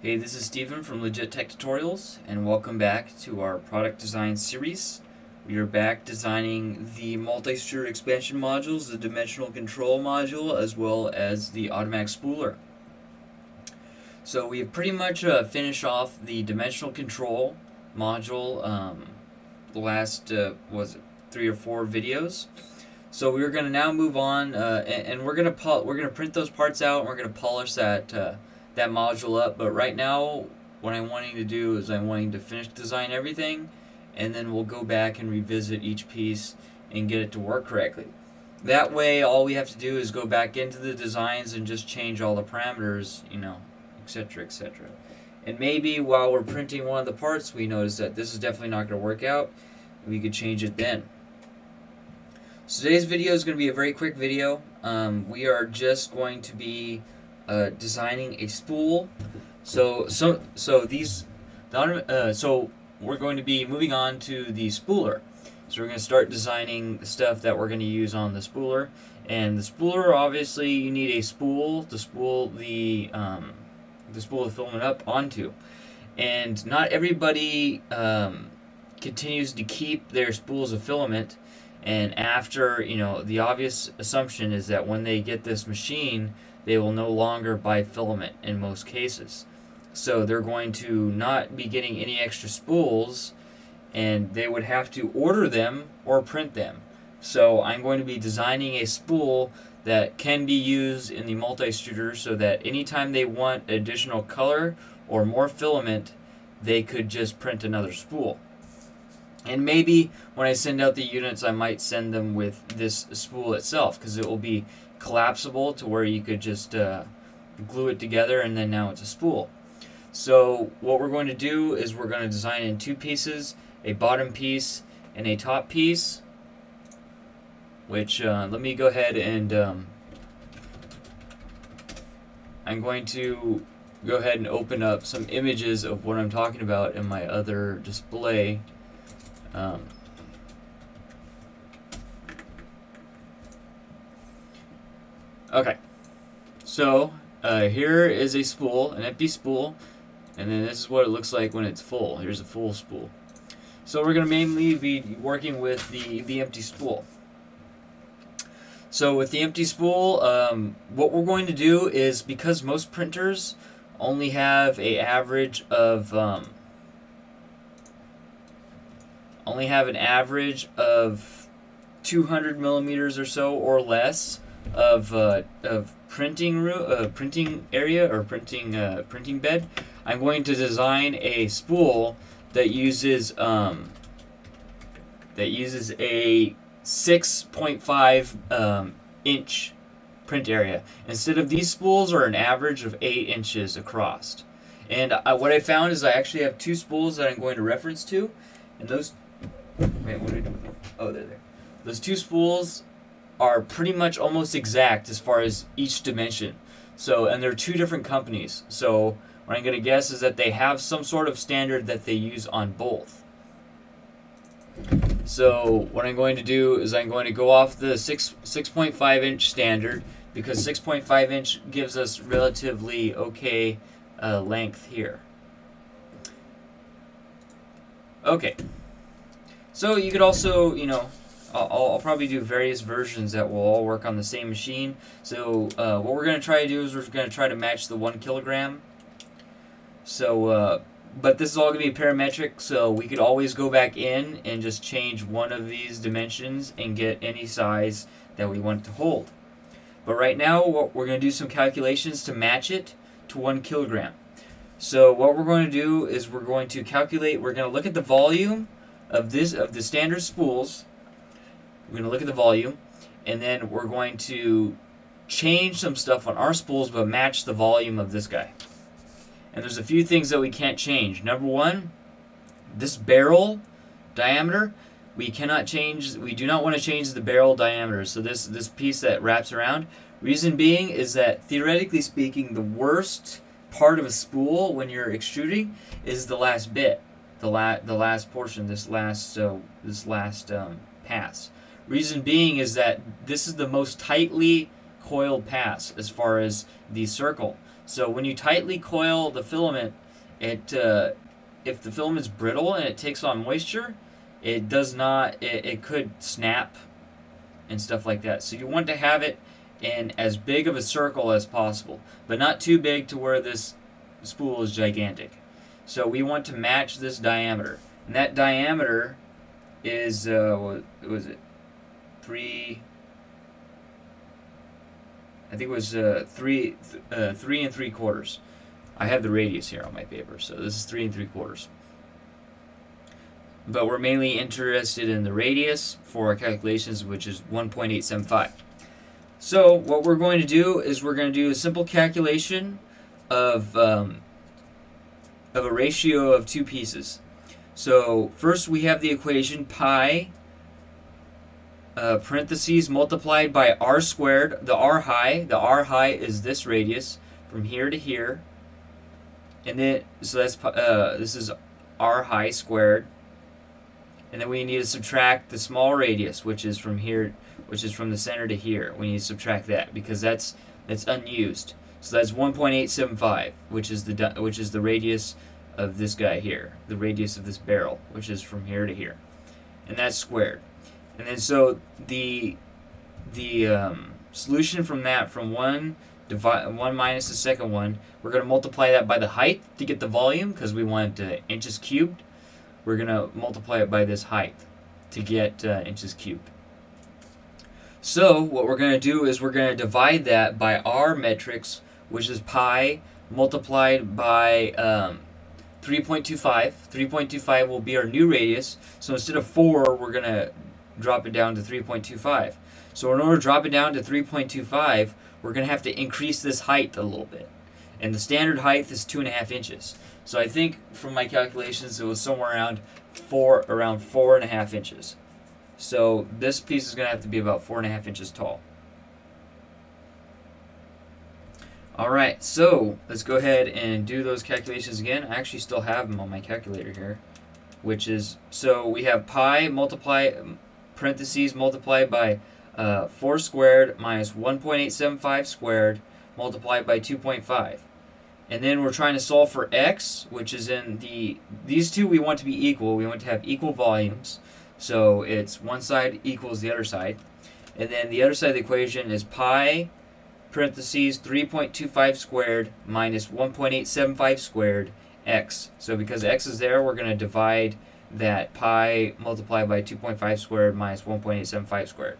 Hey, this is Steven from LegitTechTutorials, and welcome back to our product design series. We are back designing the multistruder expansion modules, the dimensional control module, as well as the automatic spooler. So we have pretty much finished off the dimensional control module the last, was it 3 or 4 videos. So we're going to now move on, and we're going to print those parts out, and we're going to polish that module up. But right now what I'm wanting to do is I'm wanting to finish design everything, and then we'll go back and revisit each piece and get it to work correctly. That way all we have to do is go back into the designs and just change all the parameters, etc, etc. And maybe while we're printing one of the parts we notice that this is definitely not going to work out. We could change it then. So today's video is going to be a very quick video. We are just going to be designing a spool. So we're going to be moving on to the spooler. So we're going to start designing the stuff that we're going to use on the spooler. And the spooler, obviously, you need a spool to spool the filament up onto. And not everybody continues to keep their spools of filament. And after, the obvious assumption is that when they get this machine, they will no longer buy filament in most cases. So they're going to not be getting any extra spools, and they would have to order them or print them. So I'm going to be designing a spool that can be used in the multi-extruder so that anytime they want additional color or more filament, they could just print another spool. And maybe when I send out the units, I might send them with this spool itself, because it will be collapsible to where you could just glue it together, and then now it's a spool. So what we're going to do is we're going to design in 2 pieces, a bottom piece and a top piece, which let me go ahead and I'm going to go ahead and open up some images of what I'm talking about in my other display. Okay, so here is a spool, an empty spool, and then this is what it looks like when it's full. Here's a full spool. So we're going to mainly be working with the empty spool. So with the empty spool, what we're going to do is, because most printers only have an average of 200 millimeters or so or less of printing area or printing bed, I'm going to design a spool that uses a 6.5 inch print area. Instead of, these spools are an average of 8 inches across. And what I found is I actually have 2 spools that I'm going to reference to, and those. Wait, what did I do? Oh, they're there. Those 2 spools are pretty much almost exact as far as each dimension. So, and they're 2 different companies. So what I'm going to guess is that they have some sort of standard that they use on both. So what I'm going to do is I'm going to go off the 6.5 inch standard, because 6.5 inch gives us relatively okay length here. Okay. So you could also, I'll probably do various versions that will all work on the same machine. So what we're going to try to do is we're going to try to match the 1 kilogram. So, but this is all going to be parametric, so we could always go back in and just change one of these dimensions and get any size that we want to hold. But right now we're going to do some calculations to match it to 1 kilogram. So what we're going to do is we're going to calculate, we're going to look at the volume of the standard spools. We're going to look at the volume, and then we're going to change some stuff on our spools but match the volume of this guy. And there's a few things that we can't change. Number 1, this barrel diameter, we cannot change. We do not want to change the barrel diameter. So this piece that wraps around. Reason being is that, theoretically speaking, the worst part of a spool when you're extruding is the last bit. The last portion, this last pass. Reason being is that this is the most tightly coiled pass as far as the circle. So when you tightly coil the filament, it if the filament's brittle and it takes on moisture, it does not. It could snap and stuff like that. So you want to have it in as big of a circle as possible, but not too big to where this spool is gigantic. So we want to match this diameter, and that diameter is what was it? 3. I think it was 3 3¾ I have the radius here on my paper, so this is 3 3/4. But we're mainly interested in the radius for our calculations, which is 1.875. So what we're going to do is we're going to do a simple calculation of a ratio of two pieces. So first we have the equation pi parentheses multiplied by r squared. The r high is this radius from here to here, and then so that's this is r high squared, and then we need to subtract the small radius, which is from here, which is from the center to here. We need to subtract that because that's unused. So that's 1.875, which is the radius of this guy here, the radius of this barrel, which is from here to here, and that's squared. And then so the solution from that, from 1 minus the second one, we're going to multiply that by the height to get the volume, because we want inches cubed. We're going to multiply it by this height to get inches cubed. So what we're going to do is we're going to divide that by our metrics, which is pi multiplied by 3.25. 3.25 will be our new radius. So instead of 4, we're going to drop it down to 3.25. So in order to drop it down to 3.25, we're going to have to increase this height a little bit. And the standard height is 2.5 inches. So I think from my calculations it was somewhere around 4.5 inches. So this piece is going to have to be about 4.5 inches tall. Alright, so let's go ahead and do those calculations again. I actually still have them on my calculator here, which is, so we have pi parentheses multiplied by 4 squared minus 1.875 squared multiplied by 2.5. And then we're trying to solve for x, which is in these two we want to be equal. We want to have equal volumes. So it's one side equals the other side. And then the other side of the equation is pi parentheses 3.25 squared minus 1.875 squared x. So because x is there, we're going to divide that pi multiplied by 2.5 squared minus 1.875 squared.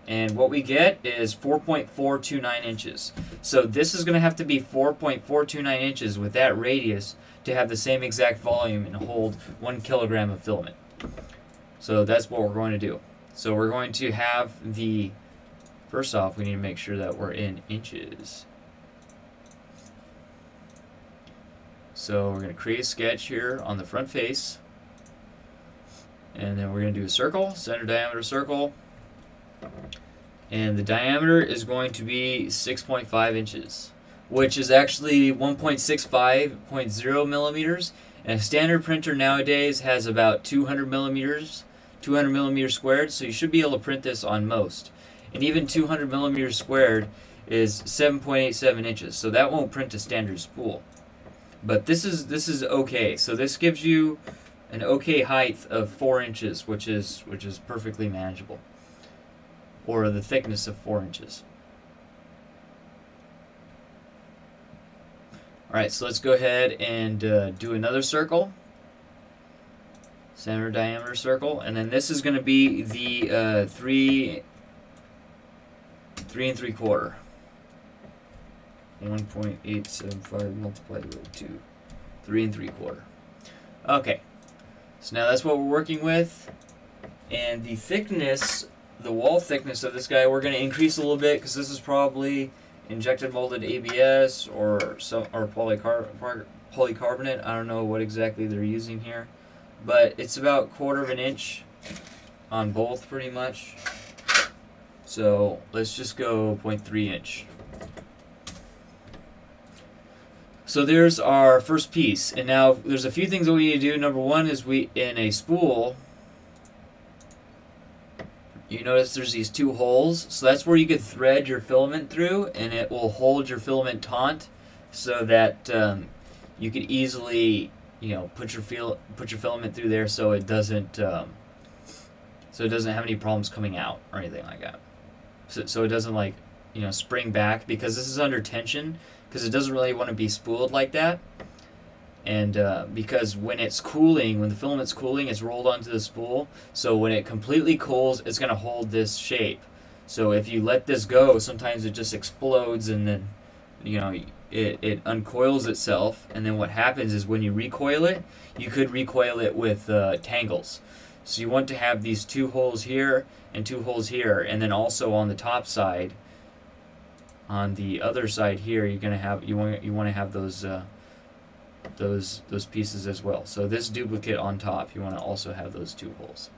And what we get is 4.429 inches. So this is going to have to be 4.429 inches with that radius to have the same exact volume and hold 1 kilogram of filament. So that's what we're going to do. So we're going to have the, first off, we need to make sure that we're in inches. So we're going to create a sketch here on the front face. And then we're going to do a circle, center diameter circle. And the diameter is going to be 6.5 inches, which is actually 1.65.0 millimeters. And a standard printer nowadays has about 200 millimeters squared, so you should be able to print this on most. And even 200 millimeters squared is 7.87 inches, so that won't print a standard spool. But this is okay. So this gives you an okay height of 4 inches, which is perfectly manageable, or the thickness of 4 inches. Alright, so let's go ahead and do another circle. Center diameter circle. And then this is going to be the 3 3/4. 1.875 multiplied by 2. 3 3/4. Okay. So now that's what we're working with. And the thickness, the wall thickness of this guy, we're going to increase a little bit because this is probably injected molded ABS or polycarbonate. I don't know what exactly they're using here, but it's about 1/4 inch on both pretty much. So let's just go 0.3 inch. So there's our first piece, and now there's a few things that we need to do. Number one is in a spool, you notice there's these 2 holes, so that's where you could thread your filament through, and it will hold your filament taut so that you could easily, you know, put your filament through there so it doesn't have any problems coming out or anything like that. So it doesn't, like, you know, spring back, because this is under tension, because it doesn't really want to be spooled like that. And because when it's cooling, when the filament's cooling, it's rolled onto the spool. So when it completely cools, it's going to hold this shape. So if you let this go, sometimes it just explodes, and then, you know, it uncoils itself. And then what happens is when you recoil it, you could recoil it with tangles. So you want to have these 2 holes here and 2 holes here, and then also on the top side, on the other side here, you're gonna have you want to have those pieces as well. So this duplicate on top, you want to also have those 2 holes.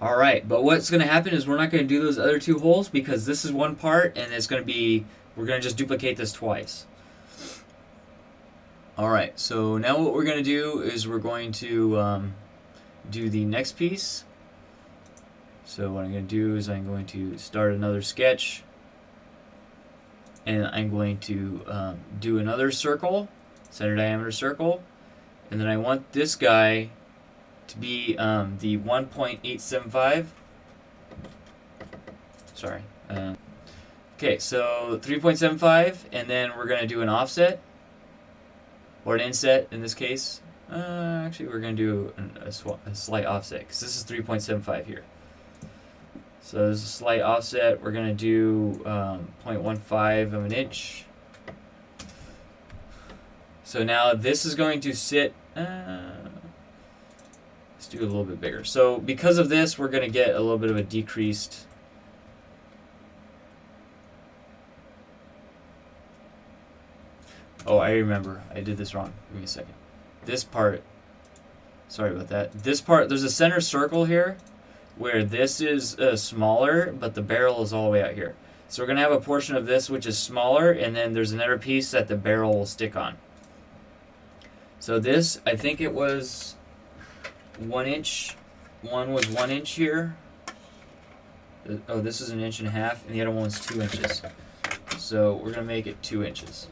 All right, but what's going to happen is we're not going to do those other 2 holes, because this is one part, and it's going to be, we're going to just duplicate this twice. All right, so now what we're going to do is we're going to do the next piece. So what I'm going to do is I'm going to start another sketch, and I'm going to do another circle, center diameter circle, and then I want this guy to be the 1.875. Sorry. Okay, so 3.75, and then we're going to do an offset, or an inset in this case. Actually, we're going to do a slight offset, because this is 3.75 here. So there's a slight offset. We're going to do 0.15 of an inch. So now this is going to sit, let's do a little bit bigger. So because of this, we're going to get a little bit of a decreased. Oh, I remember. I did this wrong. Give me a second. This part, sorry about that. This part, there's a center circle here, where this is smaller, but the barrel is all the way out here. So we're going to have a portion of this which is smaller, and then there's another piece that the barrel will stick on. So this, I think it was 1 inch. One was 1 inch here. Oh, this is 1.5 inches, and the other one was 2 inches. So we're going to make it 2 inches.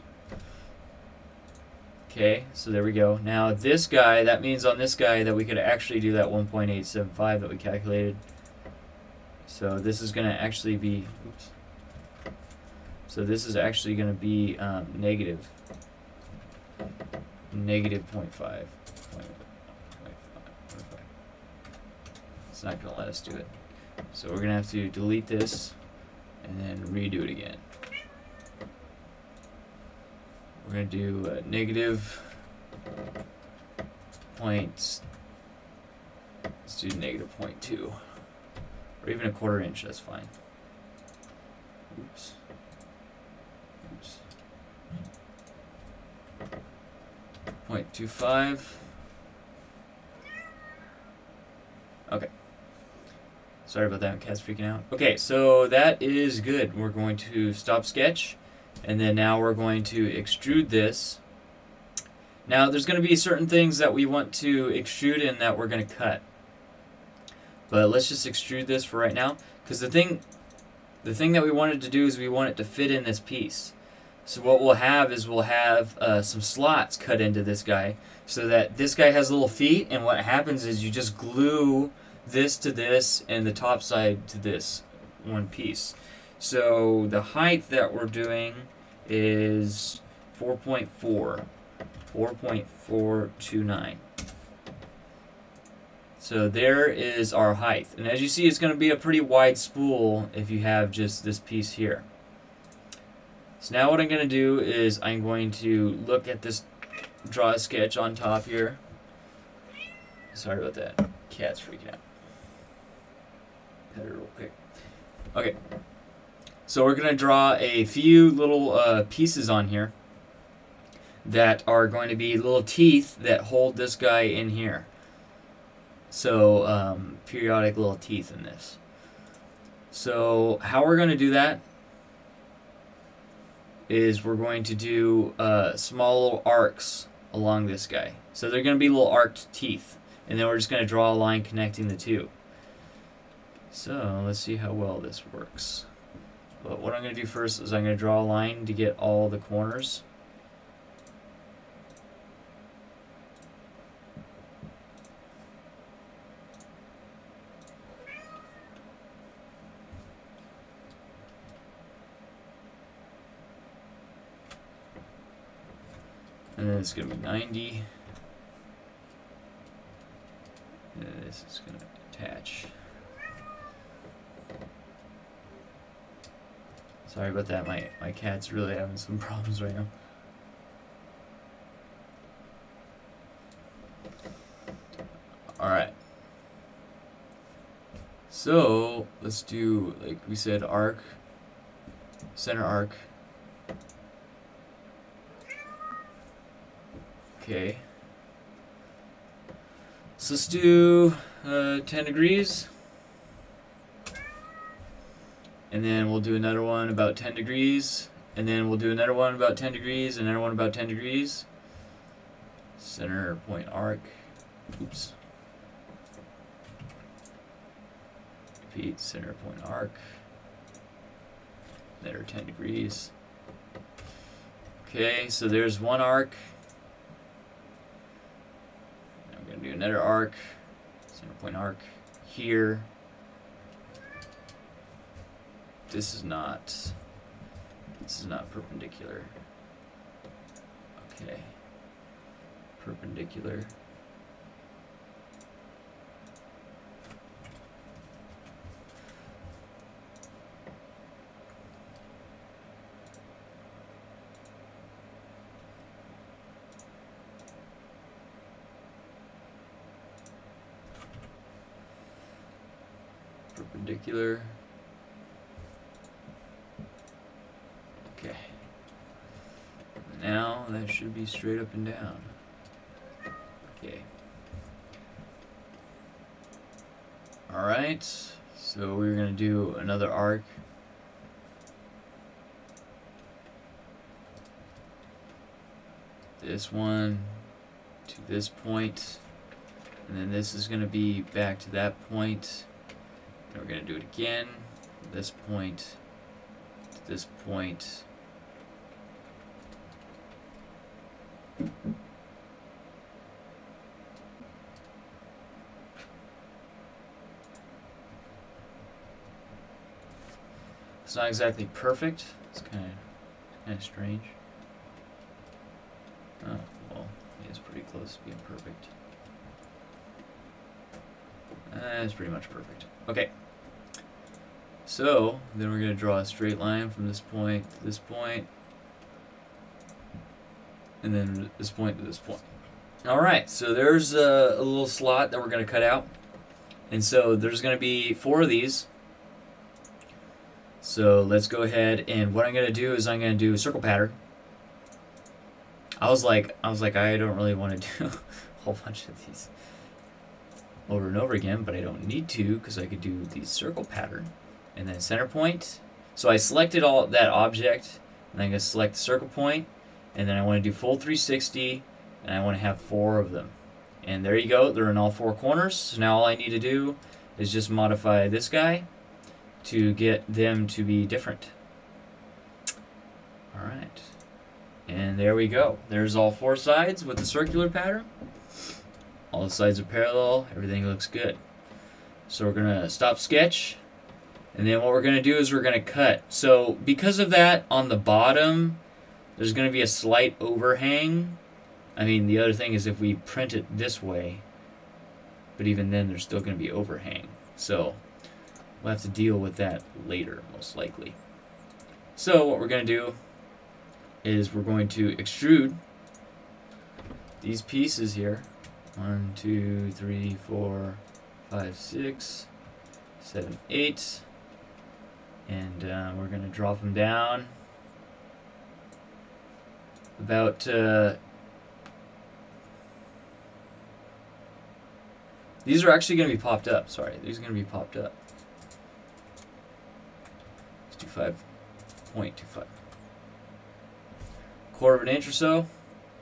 Okay, so there we go. Now this guy, that means on this guy that we could actually do that 1.875 that we calculated. So this is going to actually be, oops. So this is actually going to be negative 0.5. It's not going to let us do it. So we're going to have to delete this and then redo it again. We're going to do negative points. Let's do negative 0.2. Or even 1/4 inch, that's fine. Oops. Oops. 0.25. Okay. Sorry about that, cat's freaking out. Okay, so that is good. We're going to stop sketch. And then now we're going to extrude this. Now there's going to be certain things that we want to extrude and that we're going to cut. But let's just extrude this for right now, because the thing that we wanted to do is we want it to fit in this piece. So what we'll have is we'll have some slots cut into this guy, so that this guy has little feet, and what happens is you just glue this to this and the top side to this one piece. So the height that we're doing is 4.429. So there is our height. And as you see, it's going to be a pretty wide spool if you have just this piece here. So now what I'm going to do is I'm going to look at this, draw a sketch on top here. Sorry about that. Cat's freaking out. Pet her real quick. Okay. So we're going to draw a few little pieces on here that are going to be little teeth that hold this guy in here. So periodic little teeth in this. So how we're going to do that is we're going to do small little arcs along this guy. So they're going to be little arced teeth. And then we're just going to draw a line connecting the two. So let's see how well this works. But what I'm going to do first is I'm going to draw a line to get all the corners. And then it's going to be 90. And then this is going to attach. Sorry about that, my cat's really having some problems right now. Alright. So, let's do, like we said, arc, center arc. Okay. So let's do 10 degrees. And then we'll do another one about 10 degrees. And then we'll do another one about 10 degrees. And another one about 10 degrees. Center point arc. Oops. Repeat center point arc. Another 10 degrees. Okay, so there's one arc. I'm going to do another arc. Center point arc here. This is not perpendicular. Okay. Perpendicular. Perpendicular. Okay. Now that should be straight up and down. Okay. Alright, so we're going to do another arc. This one to this point, and then this is going to be back to that point. And we're going to do it again from this point to this point. It's not exactly perfect. It's kind of strange. Oh, well, it's pretty close to being perfect. It's pretty much perfect. Okay. So, then we're going to draw a straight line from this point to this point. And then this point to this point. Alright, so there's a little slot that we're going to cut out. And so there's going to be 4 of these. So let's go ahead, and what I'm going to do is I'm going to do a circle pattern. I was like, I don't really want to do a whole bunch of these over and over again, but I don't need to because I could do the circle pattern. And then center point. So I selected all that object, and I'm going to select the circle point, and then I want to do full 360, and I want to have 4 of them. And there you go, they're in all 4 corners. So now all I need to do is just modify this guy to get them to be different. Alright. And there we go. There's all 4 sides with the circular pattern. All the sides are parallel. Everything looks good. So we're going to stop sketch. And then what we're going to do is we're going to cut. So because of that, on the bottom, there's going to be a slight overhang. I mean, the other thing is if we print it this way, but even then there's still going to be overhang. So we'll have to deal with that later, most likely. So what we're going to do is we're going to extrude these pieces here. 1, 2, 3, 4, 5, 6, 7, 8. And we're going to drop them down about these are actually going to be popped up. Sorry, these are going to be popped up. Let's do 5.25. Quarter of an inch or so.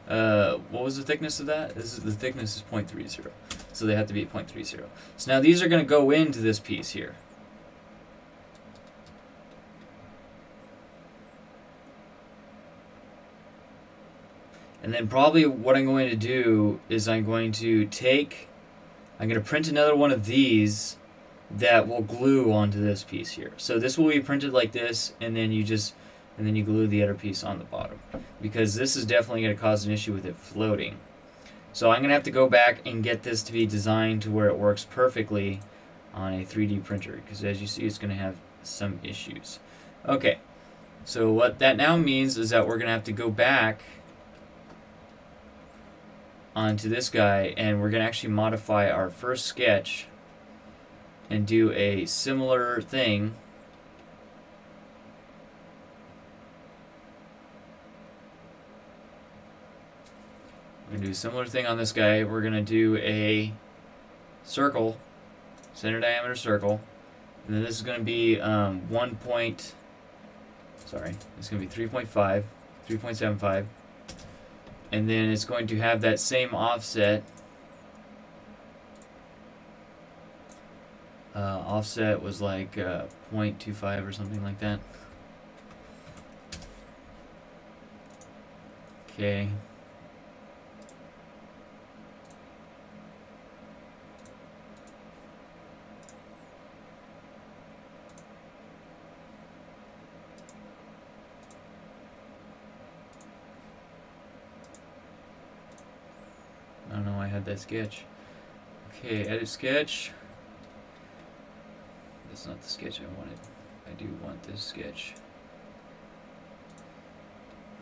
What was the thickness of that? The thickness is 0.30. So they have to be at 0.30. So now these are going to go into this piece here. And then probably what I'm going to do is I'm going to print another one of these that will glue onto this piece here. So this will be printed like this, and then you glue the other piece on the bottom, because this is definitely going to cause an issue with it floating. So I'm going to have to go back and get this to be designed to where it works perfectly on a 3D printer, because as you see, it's going to have some issues. Okay, so what that now means is that we're going to have to go back onto this guy, and we're going to actually modify our first sketch and do a similar thing. We're going to do a similar thing on this guy. We're going to do a circle, center diameter circle, and then this is going to be it's going to be 3.75, and then it's going to have that same offset. Offset was like 0.25 or something like that. Okay. I don't know why I had that sketch. Okay, edit sketch. That's not the sketch I wanted. I do want this sketch.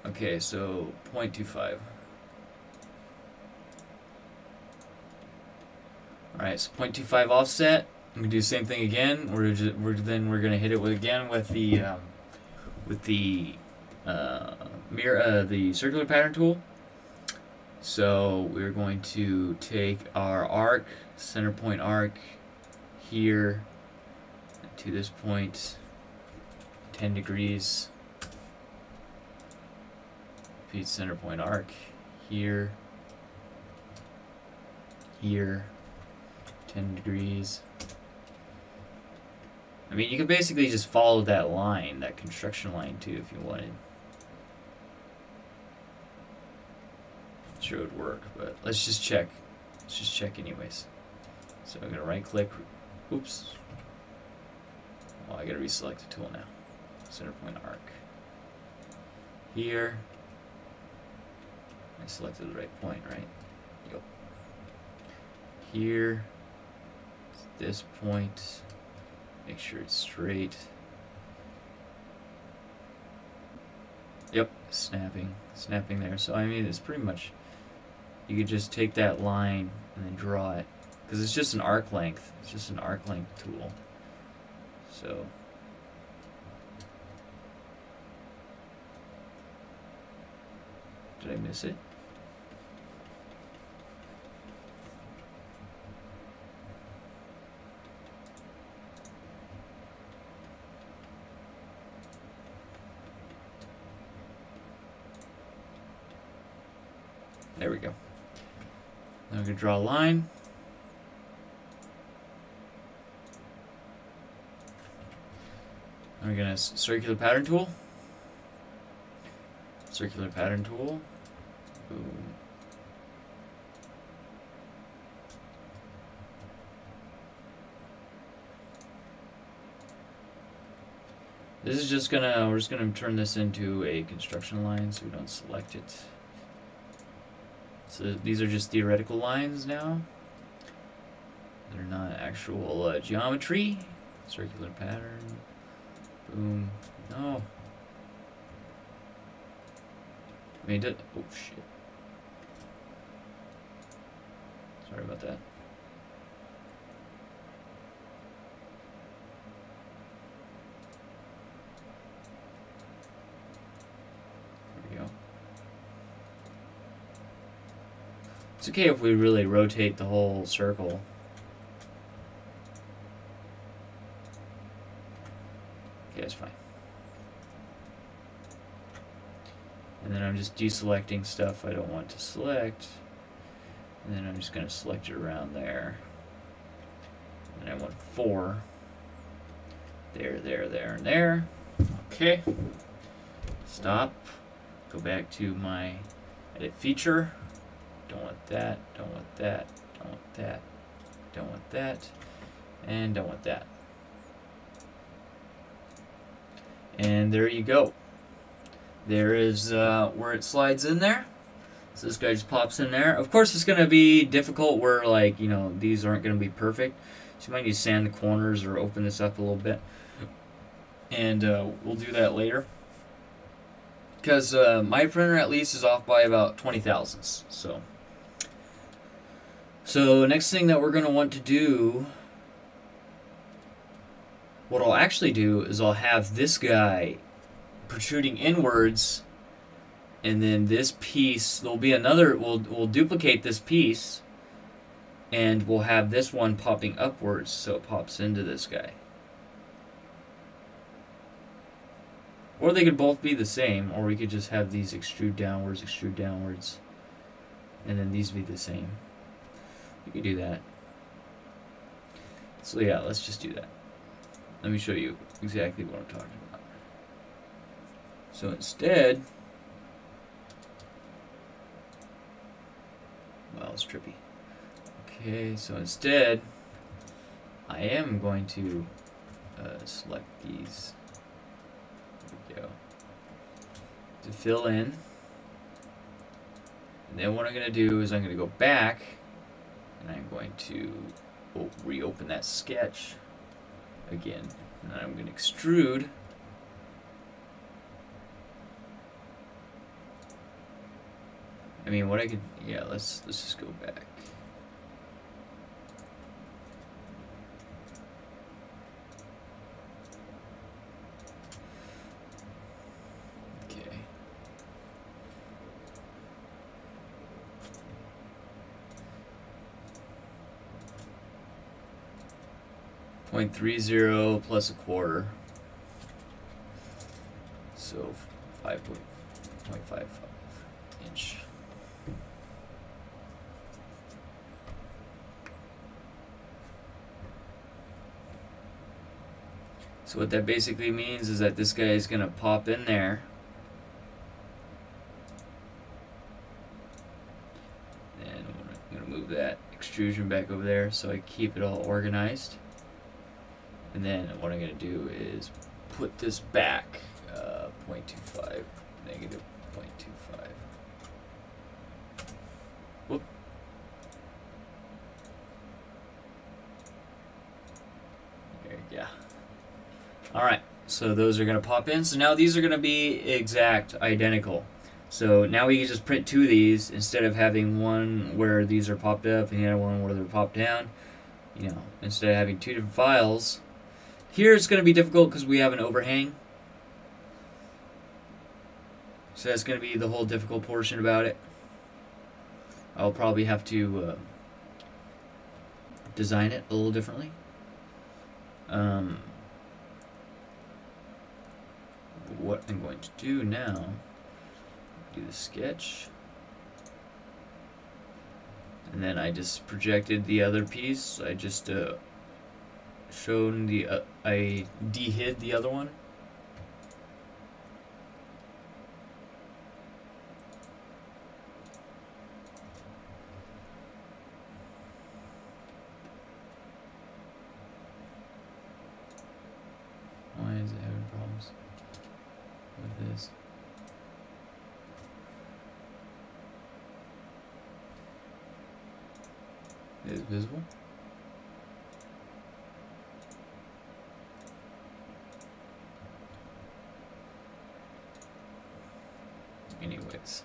Okay, so 0.25. Alright, so 0.25 offset. I'm gonna do the same thing again. We're gonna hit it again with the the circular pattern tool. So we're going to take our arc, center point arc here to this point, 10 degrees. Repeat center point arc here, 10 degrees. I mean, you could basically just follow that line, that construction line too, if you wanted. Not sure it would work, but let's just check. Let's just check anyways. So I'm gonna right click. Oops. Well, I gotta reselect the tool now. Center point arc. Here. I selected the right point, right? Yep. Here. This point. Make sure it's straight. Yep, snapping there. So I mean, it's pretty much, you could just take that line and then draw it, because it's just an arc length. It's just an arc length tool. So did I miss it? There we go. Now I'm going to draw a line. I'm going to circular pattern tool. Circular pattern tool. Boom. This is just gonna, we're just gonna turn this into a construction line so we don't select it. So these are just theoretical lines now. They're not actual geometry. Circular pattern. Boom. No. I mean, oh shit. Sorry about that. There we go. It's okay if we really rotate the whole circle. Okay, that's fine. And then I'm just deselecting stuff I don't want to select. And then I'm just going to select it around there. And I want 4. There, there, there, and there. Okay. Stop. Go back to my Edit feature. Don't want that. Don't want that. Don't want that. Don't want that. And don't want that. And there you go. There is where it slides in there. So this guy just pops in there. Of course, it's going to be difficult where, like, you know, these aren't going to be perfect. So you might need to sand the corners or open this up a little bit. And we'll do that later. Because my printer, at least, is off by about 20 thousandths. So next thing that we're going to want to do, what I'll actually do is I'll have this guy protruding inwards, and then this piece, there'll be another, we'll duplicate this piece, and we'll have this one popping upwards, so it pops into this guy. Or they could both be the same, or we could just have these extrude downwards, and then these be the same. We could do that. So yeah, let's just do that. Let me show you exactly what I'm talking about. So instead, well, it's trippy. Okay, so instead, I am going to select these. There we go. To fill in. And then what I'm going to do is I'm going to go back, and I'm going to reopen that sketch again. And I'm going to extrude. I mean, what I could, yeah, let's just go back. Okay. .30 plus a quarter. So 5.55 inch. So what that basically means is that this guy is going to pop in there. And I'm going to move that extrusion back over there so I keep it all organized. And then what I'm going to do is put this back 0.25, negative 0.25. Whoop. There you go. Alright, so those are going to pop in. So now these are going to be exact identical. So now we can just print two of these instead of having one where these are popped up and the other one where they're popped down. You know, instead of having two different files. Here it's going to be difficult because we have an overhang. So that's going to be the whole difficult portion about it. I'll probably have to design it a little differently. What I'm going to do now, do the sketch, and then I just projected the other piece. I just shown the I de-hid the other one. Why is it having problems with this? Is it visible? Anyways.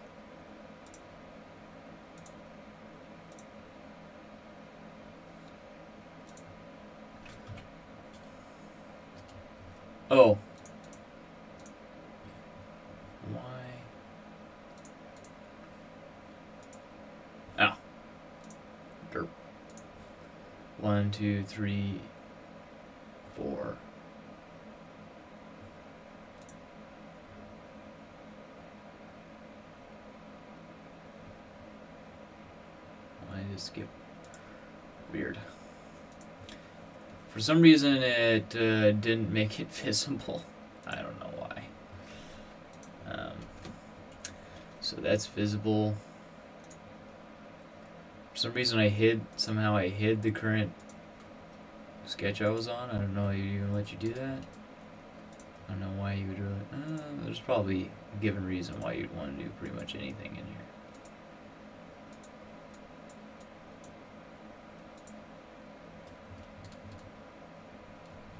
Oh. Why? Oh. Derp. 1, 2, 3, 4. Skip. Weird. For some reason it didn't make it visible. I don't know why. So that's visible. For some reason somehow I hid the current sketch I was on. I don't know, you even let you do that. I don't know why you would really, there's probably a given reason why you'd want to do pretty much anything in here.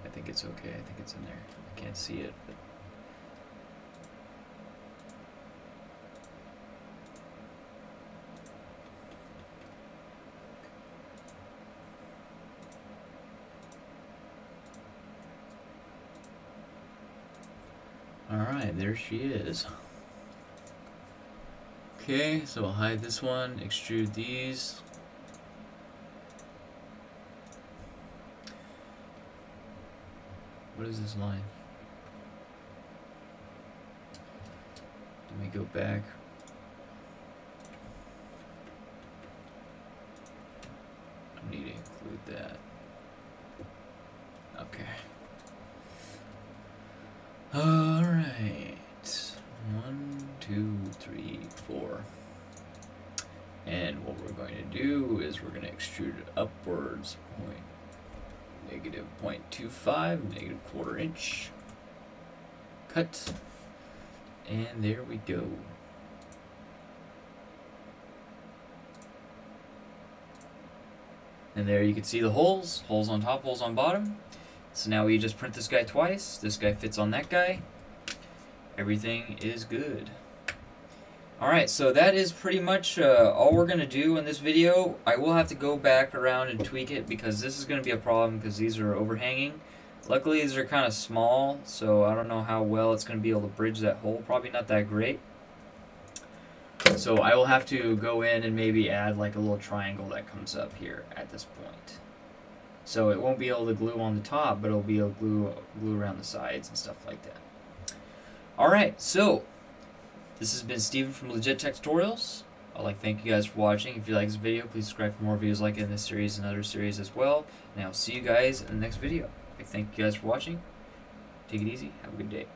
I think it's okay, I think it's in there. I can't see it, but alright, there she is. Okay, so I'll hide this one, extrude these. What is this line? Let me go back. I need to include that. Okay. Alright. 1, 2, 3, 4. And what we're going to do is we're going to extrude it upwards. Negative 0.25, negative quarter inch. Cut. And there we go. And there you can see the holes. Holes on top, holes on bottom. So now we just print this guy twice. This guy fits on that guy. Everything is good. Alright, so that is pretty much all we're going to do in this video. I will have to go back around and tweak it because this is going to be a problem because these are overhanging. Luckily these are kind of small, so I don't know how well it's going to be able to bridge that hole. Probably not that great. So I will have to go in and maybe add like a little triangle that comes up here at this point. So it won't be able to glue on the top, but it'll be able to glue around the sides and stuff like that. Alright, so this has been Steven from LegitTechTutorials. I'd like to thank you guys for watching. If you like this video, please subscribe for more videos like it in this series and other series as well. And I'll see you guys in the next video. Thank you guys for watching. Take it easy. Have a good day.